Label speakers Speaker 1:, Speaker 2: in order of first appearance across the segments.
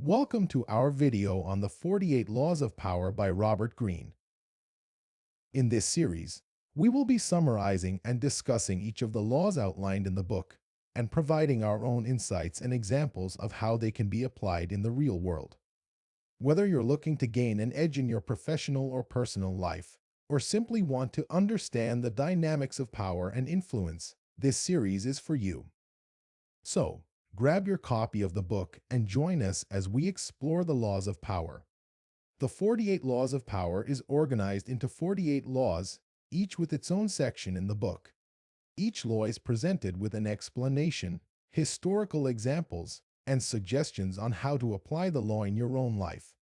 Speaker 1: Welcome to our video on the 48 Laws of Power by Robert Greene. In this series, we will be summarizing and discussing each of the laws outlined in the book and providing our own insights and examples of how they can be applied in the real world. Whether you're looking to gain an edge in your professional or personal life, or simply want to understand the dynamics of power and influence, this series is for you. So, grab your copy of the book and join us as we explore the laws of power. The 48 Laws of Power is organized into 48 laws, each with its own section in the book. Each law is presented with an explanation, historical examples, and suggestions on how to apply the law in your own life.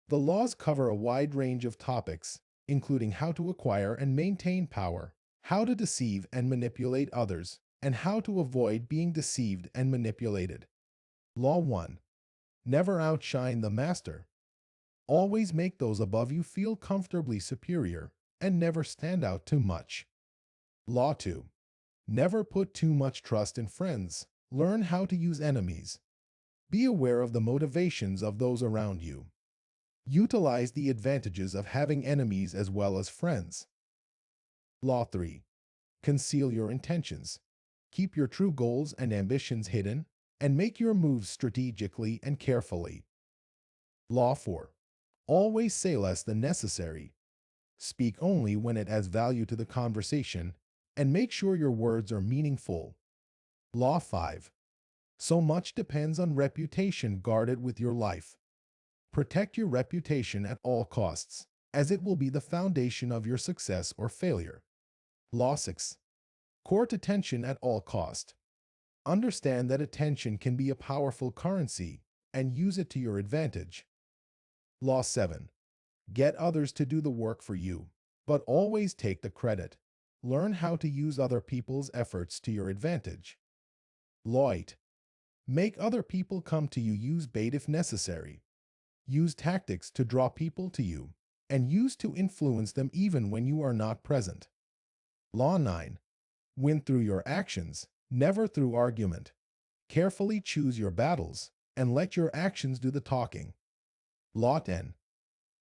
Speaker 1: The laws cover a wide range of topics, including how to acquire and maintain power, how to deceive and manipulate others, and how to avoid being deceived and manipulated. Law 1. Never outshine the master. Always make those above you feel comfortably superior, and never stand out too much. Law 2. Never put too much trust in friends. Learn how to use enemies. Be aware of the motivations of those around you. Utilize the advantages of having enemies as well as friends. Law 3. Conceal your intentions. Keep your true goals and ambitions hidden, and make your moves strategically and carefully. Law 4. Always say less than necessary. Speak only when it adds value to the conversation, and make sure your words are meaningful. Law 5. So much depends on reputation guarded with your life. Protect your reputation at all costs, as it will be the foundation of your success or failure. Law 6. Court attention at all cost. Understand that attention can be a powerful currency, and use it to your advantage. Law 7. Get others to do the work for you, but always take the credit. Learn how to use other people's efforts to your advantage. Law 8. Make other people come to you. Use bait if necessary. Use tactics to draw people to you, and use to influence them even when you are not present. Law 9. Win through your actions, never through argument. Carefully choose your battles, and let your actions do the talking. Law 10.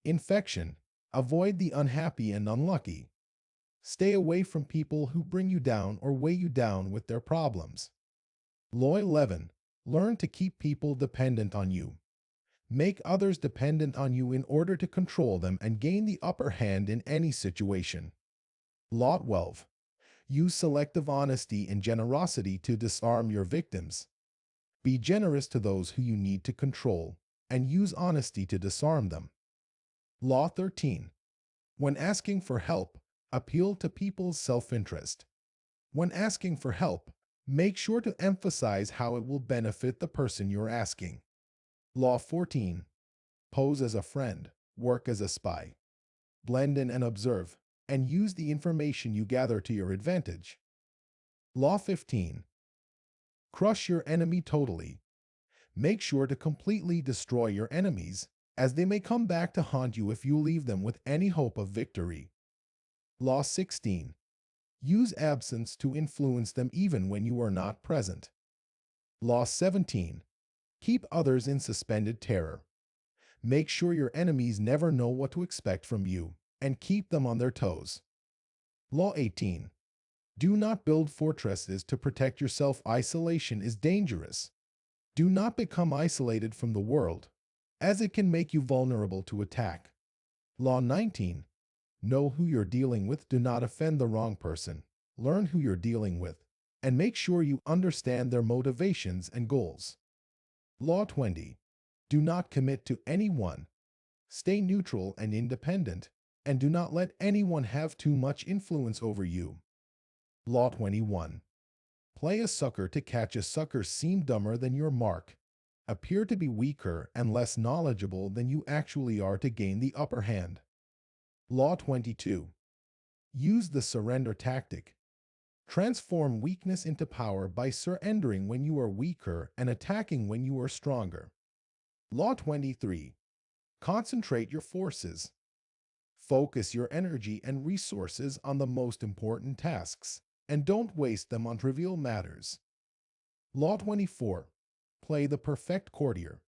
Speaker 1: Infection. Avoid the unhappy and unlucky. Stay away from people who bring you down or weigh you down with their problems. Law 11. Learn to keep people dependent on you. Make others dependent on you in order to control them and gain the upper hand in any situation. Law 12. Use selective honesty and generosity to disarm your victims. Be generous to those who you need to control, and use honesty to disarm them. Law 13. When asking for help, appeal to people's self-interest. When asking for help, make sure to emphasize how it will benefit the person you're asking. Law 14. Pose as a friend, work as a spy. Blend in and observe, and use the information you gather to your advantage. Law 15. Crush your enemy totally. Make sure to completely destroy your enemies, as they may come back to haunt you if you leave them with any hope of victory. Law 16. Use absence to influence them even when you are not present. Law 17. Keep others in suspended terror. Make sure your enemies never know what to expect from you, and keep them on their toes. Law 18. Do not build fortresses to protect yourself. Isolation is dangerous. Do not become isolated from the world, as it can make you vulnerable to attack. Law 19. Know who you're dealing with. Do not offend the wrong person. Learn who you're dealing with, and make sure you understand their motivations and goals. Law 20. Do not commit to anyone. Stay neutral and independent, and do not let anyone have too much influence over you. Law 21. Play a sucker to catch a sucker. Seem dumber than your mark. Appear to be weaker and less knowledgeable than you actually are to gain the upper hand. Law 22. Use the surrender tactic. Transform weakness into power by surrendering when you are weaker and attacking when you are stronger. Law 23. Concentrate your forces. Focus your energy and resources on the most important tasks, and don't waste them on trivial matters. Law 24. Play the perfect courtier.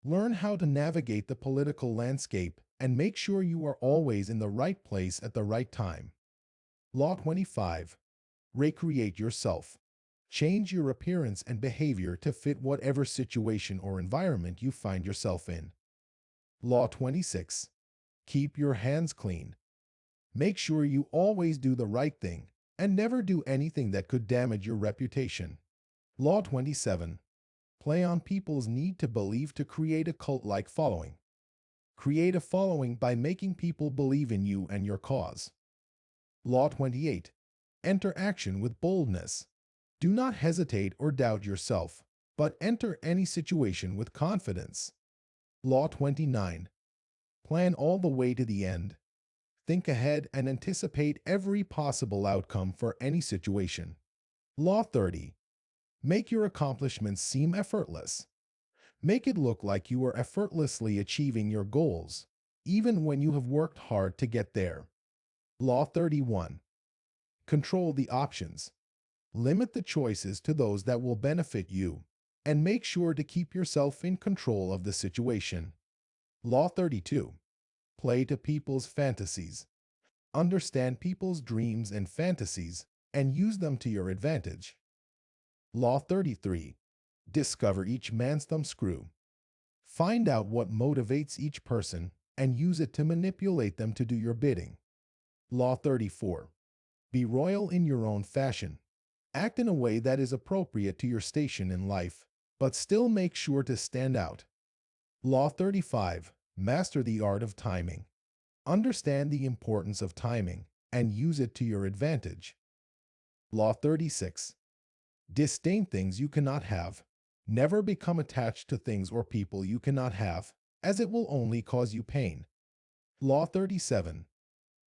Speaker 1: Learn how to navigate the political landscape and make sure you are always in the right place at the right time. Law 25. Recreate yourself. Change your appearance and behavior to fit whatever situation or environment you find yourself in. Law 26. Keep your hands clean. Make sure you always do the right thing and never do anything that could damage your reputation. Law 27. Play on people's need to believe to create a cult-like following. Create a following by making people believe in you and your cause. Law 28. Enter action with boldness. Do not hesitate or doubt yourself, but enter any situation with confidence. Law 29. Plan all the way to the end. Think ahead and anticipate every possible outcome for any situation. Law 30. Make your accomplishments seem effortless. Make it look like you are effortlessly achieving your goals, even when you have worked hard to get there. Law 31. Control the options. Limit the choices to those that will benefit you, and make sure to keep yourself in control of the situation. Law 32. Play to people's fantasies. Understand people's dreams and fantasies, and use them to your advantage. Law 33. Discover each man's thumbscrew. Find out what motivates each person and use it to manipulate them to do your bidding. Law 34. Be royal in your own fashion. Act in a way that is appropriate to your station in life, but still make sure to stand out. Law 35. Master the art of timing. Understand the importance of timing and use it to your advantage. Law 36. Disdain things you cannot have. Never become attached to things or people you cannot have, as it will only cause you pain. Law 37.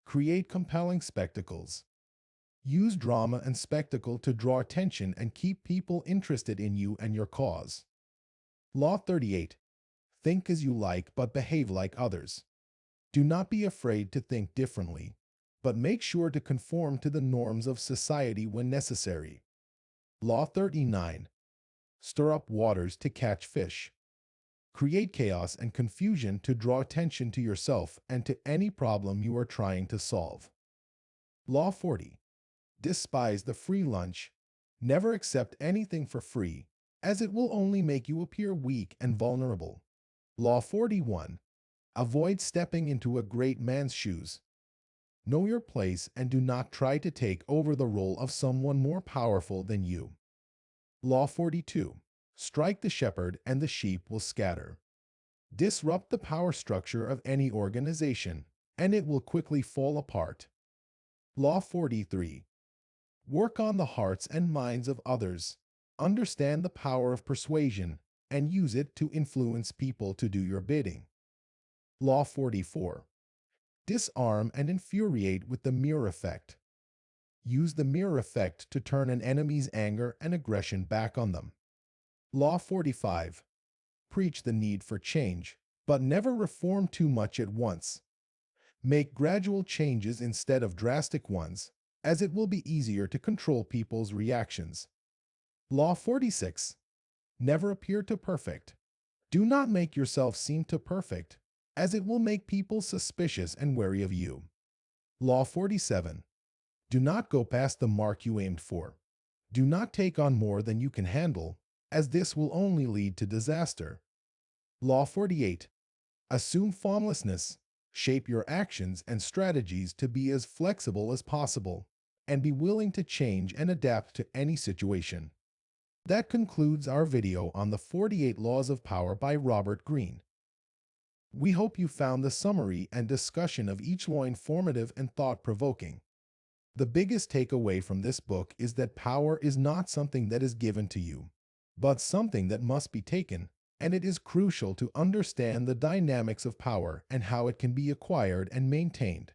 Speaker 1: Create compelling spectacles. Use drama and spectacle to draw attention and keep people interested in you and your cause. Law 38. Think as you like but behave like others. Do not be afraid to think differently, but make sure to conform to the norms of society when necessary. Law 39. Stir up waters to catch fish. Create chaos and confusion to draw attention to yourself and to any problem you are trying to solve. Law 40. Despise the free lunch. Never accept anything for free, as it will only make you appear weak and vulnerable. Law 41. Avoid stepping into a great man's shoes. Know your place and do not try to take over the role of someone more powerful than you. Law 42. Strike the shepherd and the sheep will scatter. Disrupt the power structure of any organization, and it will quickly fall apart. Law 43. Work on the hearts and minds of others. Understand the power of persuasion and use it to influence people to do your bidding. Law 44. Disarm and infuriate with the mirror effect. Use the mirror effect to turn an enemy's anger and aggression back on them. Law 45. Preach the need for change, but never reform too much at once. Make gradual changes instead of drastic ones, as it will be easier to control people's reactions. Law 46. Never appear too perfect. Do not make yourself seem too perfect, as it will make people suspicious and wary of you. Law 47. Do not go past the mark you aimed for. Do not take on more than you can handle, as this will only lead to disaster. Law 48. Assume formlessness. Shape your actions and strategies to be as flexible as possible, and be willing to change and adapt to any situation. That concludes our video on the 48 Laws of Power by Robert Greene. We hope you found the summary and discussion of each law informative and thought-provoking. The biggest takeaway from this book is that power is not something that is given to you, but something that must be taken, and it is crucial to understand the dynamics of power and how it can be acquired and maintained.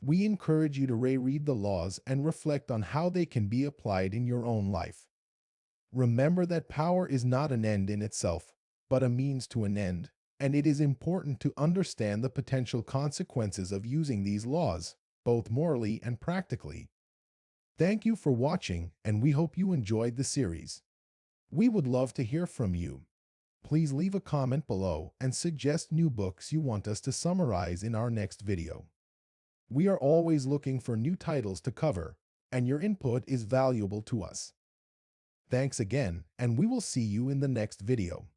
Speaker 1: We encourage you to reread the laws and reflect on how they can be applied in your own life. Remember that power is not an end in itself, but a means to an end, and it is important to understand the potential consequences of using these laws, both morally and practically. Thank you for watching, and we hope you enjoyed the series. We would love to hear from you. Please leave a comment below and suggest new books you want us to summarize in our next video. We are always looking for new titles to cover, and your input is valuable to us. Thanks again, and we will see you in the next video.